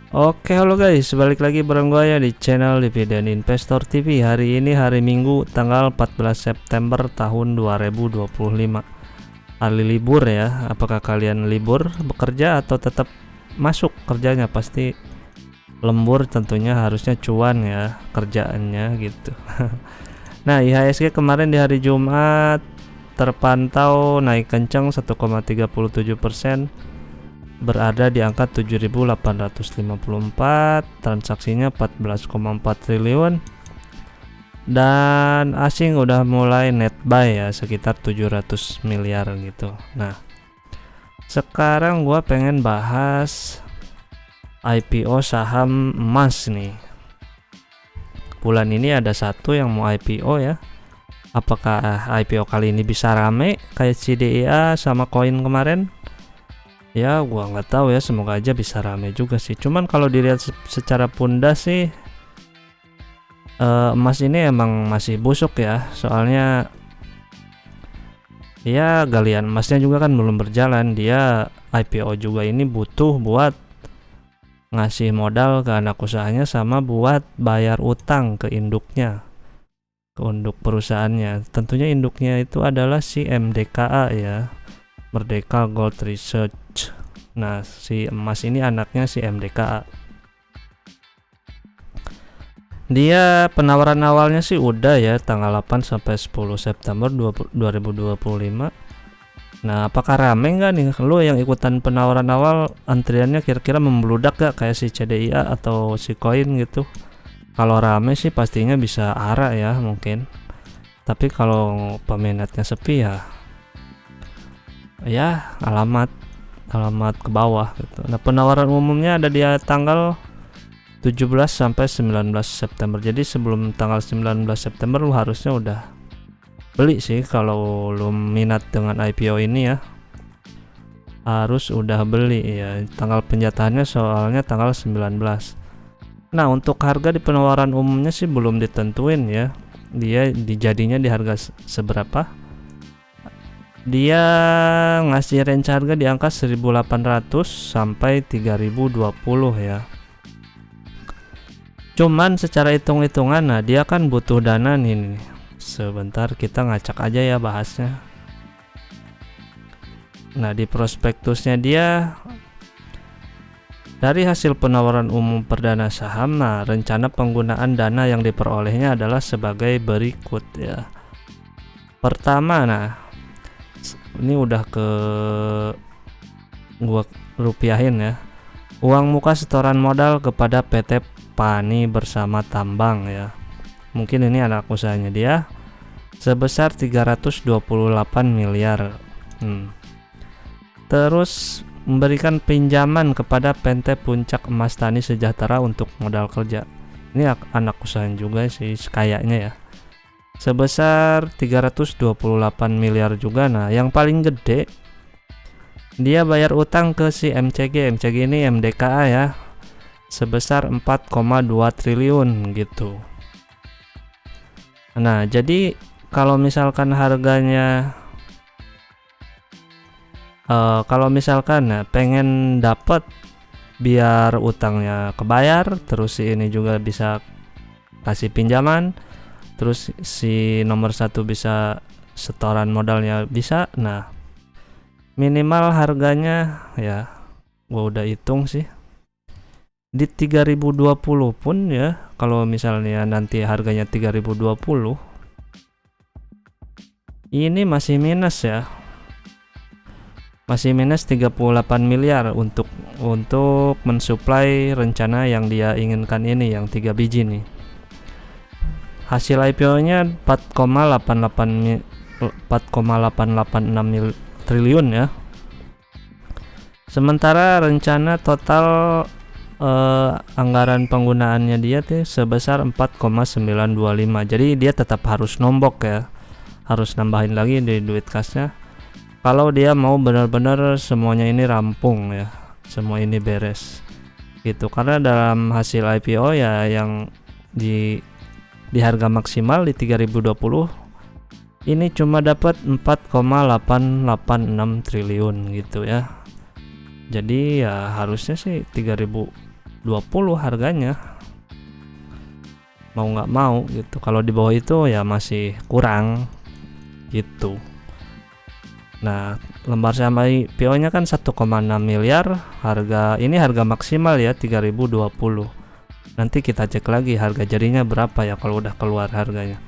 Oke, halo guys, balik lagi bareng gue ya di channel Dividend Investor TV. Hari ini hari Minggu tanggal 14 September tahun 2025. Hari libur ya. Apakah kalian libur bekerja atau tetap masuk kerjanya? Pasti lembur tentunya, harusnya cuan ya kerjaannya gitu. Nah, IHSG kemarin di hari Jumat terpantau naik kencang 1,37%, berada di angka 7.854, transaksinya 14,4 triliun, dan asing udah mulai net buy ya sekitar 700 miliar gitu. Nah, sekarang gua pengen bahas IPO saham emas nih. Bulan ini ada satu yang mau IPO ya. Apakah IPO kali ini bisa rame kayak CDIA sama koin kemarin? Ya gua nggak tahu ya, semoga aja bisa rame juga sih. Cuman kalau dilihat secara pundas sih, emas ini emang masih busuk ya, soalnya ya galian emasnya juga kan belum berjalan. Dia IPO juga ini butuh buat ngasih modal ke anak usahanya sama buat bayar utang ke induknya, ke induk perusahaannya. Tentunya induknya itu adalah si MDKA ya, Merdeka Gold Research. Nah, si emas ini anaknya si MDKA. Dia penawaran awalnya sih udah ya tanggal 8 sampai 10 September 2025. Nah, apakah rame nggak nih lo yang ikutan penawaran awal? Antriannya kira-kira membludak gak kayak si CDIA atau si koin gitu? Kalau rame sih pastinya bisa ARA ya mungkin. Tapi kalau peminatnya sepi ya alamat ke bawah gitu. Nah, penawaran umumnya ada di tanggal 17 sampai 19 September. Jadi sebelum tanggal 19 September lu harusnya udah beli sih. Kalau lu minat dengan IPO ini ya, harus udah beli ya. Tanggal penjatahannya soalnya tanggal 19. Nah, untuk harga di penawaran umumnya sih belum ditentuin ya. Dia dijadinya di harga seberapa? Dia ngasih range harga di angka 1.800 sampai 3.020 ya. Cuman secara hitung-hitungan, nah dia kan butuh dana nih. Sebentar kita ngacak aja ya bahasnya. Nah, di prospektusnya dia, dari hasil penawaran umum perdana saham, nah rencana penggunaan dana yang diperolehnya adalah sebagai berikut ya. Pertama, nah ini udah ke gua rupiahin ya. Uang muka setoran modal kepada PT Pani Bersama Tambang ya. Mungkin ini anak usahanya dia, sebesar 328 miliar. Terus memberikan pinjaman kepada PT Puncak Emas Tani Sejahtera untuk modal kerja. Ini anak usaha juga sih kayaknya ya, sebesar 328 miliar juga. Nah, yang paling gede dia bayar utang ke si MCG ini MDKA ya, sebesar 4,2 triliun gitu. Nah, jadi kalau misalkan harganya pengen dapat biar utangnya kebayar, terus si ini juga bisa kasih pinjaman, terus si nomor satu bisa setoran modalnya bisa. Nah, minimal harganya ya gua udah hitung sih di 3020 pun ya. Kalau misalnya nanti harganya 3020, ini masih minus ya, masih minus 38 miliar untuk mensuplai rencana yang dia inginkan ini, yang 3 biji nih. Hasil IPO-nya 4,886 triliun ya. Sementara rencana total anggaran penggunaannya dia tuh sebesar 4,925. Jadi dia tetap harus nombok ya, harus nambahin lagi di duit kasnya kalau dia mau benar-benar semuanya ini rampung ya, semua ini beres gitu. Karena dalam hasil IPO ya yang di harga maksimal di 3020 ini cuma dapat 4,886 triliun gitu ya. Jadi ya harusnya sih 3000 20 harganya, mau nggak mau gitu. Kalau di bawah itu ya masih kurang gitu. Nah, lembar saham IPO nya kan 1,6 miliar, harga ini harga maksimal ya 3020. Nanti kita cek lagi harga jadinya berapa ya kalau udah keluar harganya.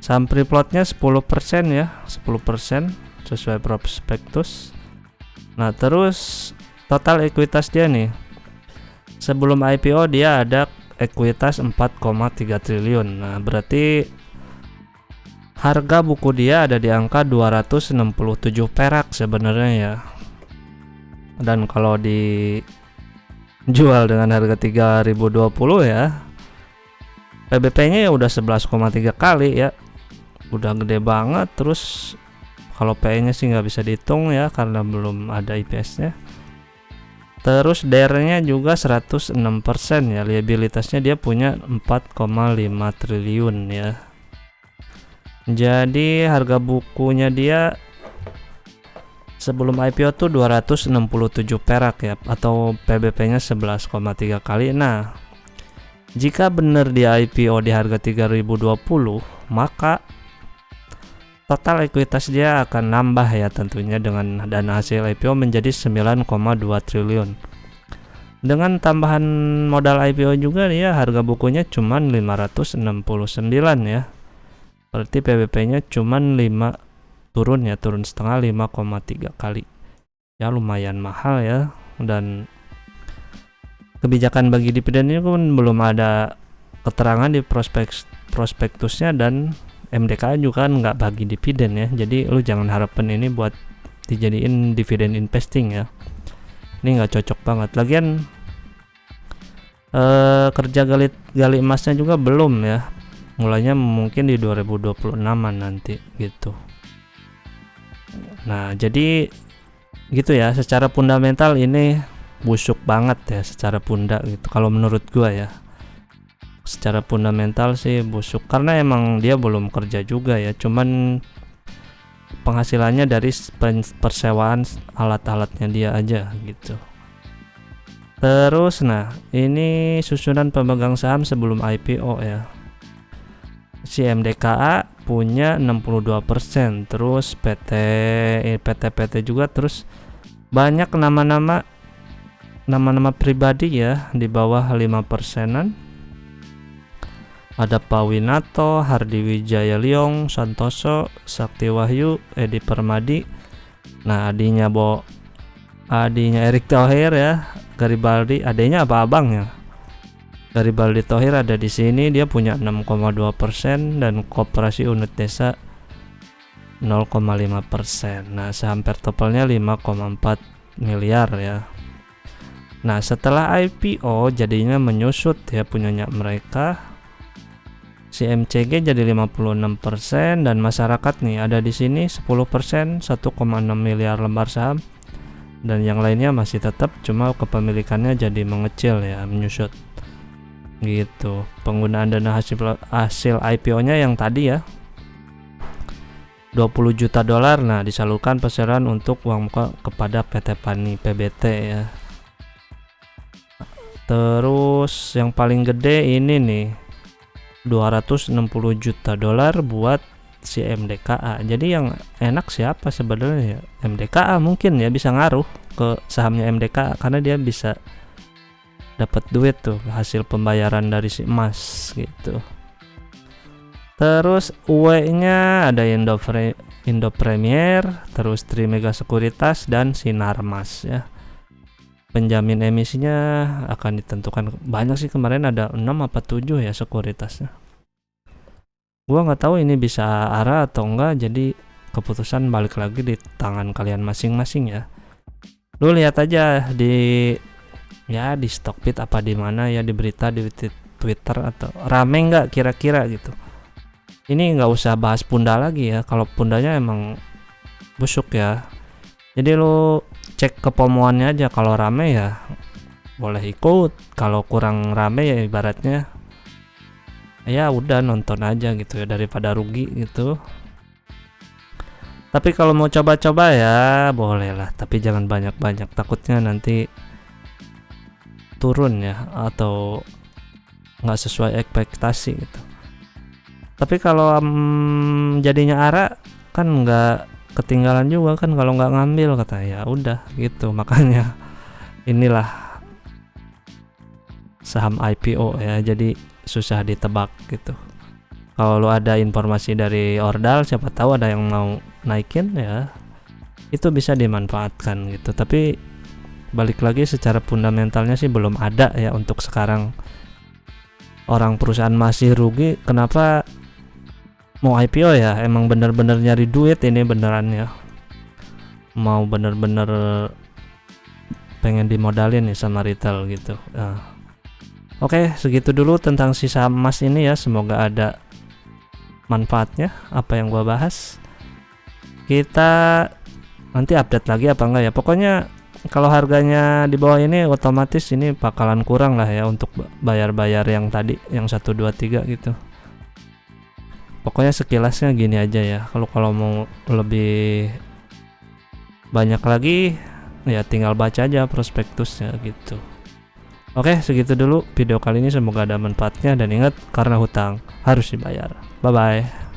Saham free floatnya 10% ya, 10% sesuai prospektus. Nah, terus total ekuitas dia nih, sebelum IPO dia ada ekuitas 4,3 triliun. Nah, berarti harga buku dia ada di angka 267 perak sebenarnya ya. Dan kalau dijual dengan harga 3020 ya, PBP-nya ya udah 11,3 kali ya. Udah gede banget. Terus kalau PE-nya sih nggak bisa dihitung ya karena belum ada IPS-nya. Terus DR-nya juga 106% ya. Liabilitasnya dia punya 4,5 triliun ya. Jadi harga bukunya dia sebelum IPO tuh 267 perak ya, atau PBP-nya 11,3 kali. Nah, jika benar di IPO di harga 3020, maka total ekuitas dia akan nambah ya tentunya dengan dana hasil IPO menjadi 9,2 triliun. Dengan tambahan modal IPO juga dia harga bukunya cuman 569 ya. Berarti PBP-nya cuman 5 turun setengah 5,3 kali. Ya lumayan mahal ya. Dan kebijakan bagi dividen ini pun belum ada keterangan di prospektusnya, dan MDKA juga nggak bagi dividen ya. Jadi lu jangan harapin ini buat dijadiin dividen investing ya. Ini nggak cocok banget. Lagian kerja gali emasnya juga belum ya. Mulainya mungkin di 2026an nanti gitu. Nah, jadi gitu ya. Secara fundamental ini busuk banget ya secara pundak gitu. Kalau menurut gua ya. Secara fundamental sih busuk karena emang dia belum kerja juga ya, cuman penghasilannya dari persewaan alat-alatnya dia aja gitu. Terus nah, ini susunan pemegang saham sebelum IPO ya. Si MDKA punya 62%, terus PT juga, terus banyak nama-nama pribadi ya di bawah 5%-an. Ada Pawinato, Hardi Wijaya Liong, Santoso, Sakti Wahyu, Edi Permadi. Nah, adiknya Erik Thohir ya, Garibaldi. Adanya apa abangnya? Garibaldi Thohir ada di sini, dia punya 6,2% dan Koperasi Unit Desa 0,5%. Nah, saham pertopelnya 5,4 miliar ya. Nah, setelah IPO jadinya menyusut ya punyanya mereka. Si MCG jadi 56% dan masyarakat nih ada di sini 10%, 1,6 miliar lembar saham, dan yang lainnya masih tetap, cuma kepemilikannya jadi mengecil ya, menyusut gitu. Penggunaan dana hasil IPO-nya yang tadi ya 20 juta dolar, nah disalurkan pesanan untuk uang muka kepada PT Pani PBT ya. Terus yang paling gede ini nih 260 juta dolar buat si MDKA. Jadi yang enak siapa sebenarnya ya? MDKA mungkin ya, bisa ngaruh ke sahamnya MDKA karena dia bisa dapat duit tuh hasil pembayaran dari si emas gitu. Terus UE-nya ada Indo Premier, terus Trimega Sekuritas dan Sinarmas ya. Penjamin emisinya akan ditentukan, banyak sih, kemarin ada 6 apa 7 ya sekuritasnya. Gua nggak tahu ini bisa arah atau enggak, jadi keputusan balik lagi di tangan kalian masing-masing ya. Lu lihat aja di Stockbit apa di mana ya, di berita di Twitter, atau rame nggak kira-kira gitu. Ini nggak usah bahas Punda lagi ya, kalau Pundanya emang busuk ya. Jadi lu cek kepomoannya aja, kalau rame ya boleh ikut, kalau kurang rame ya ibaratnya ya udah nonton aja gitu ya, daripada rugi gitu. Tapi kalau mau coba-coba ya boleh lah, tapi jangan banyak-banyak, takutnya nanti turun ya, atau nggak sesuai ekspektasi gitu. Tapi kalau jadinya ARA kan nggak ketinggalan juga kan kalau nggak ngambil, kata ya udah gitu. Makanya inilah saham IPO ya, jadi susah ditebak gitu. Kalau lu ada informasi dari Ordal, siapa tahu ada yang mau naikin ya, itu bisa dimanfaatkan gitu. Tapi balik lagi secara fundamentalnya sih belum ada ya untuk sekarang. Orang perusahaan masih rugi, kenapa mau IPO ya? Emang bener-bener nyari duit ini beneran ya, mau bener-bener pengen dimodalin nih sama retail gitu. Oke, segitu dulu tentang si saham emas ini ya, semoga ada manfaatnya apa yang gua bahas. Kita nanti update lagi apa enggak ya, pokoknya kalau harganya di bawah ini otomatis ini bakalan kurang lah ya untuk bayar-bayar yang tadi yang 1, 2, 3 gitu. Pokoknya sekilasnya gini aja ya. Kalau mau lebih banyak lagi ya tinggal baca aja prospektusnya gitu. Oke, segitu dulu video kali ini, semoga ada manfaatnya, dan ingat, karena hutang harus dibayar. Bye bye.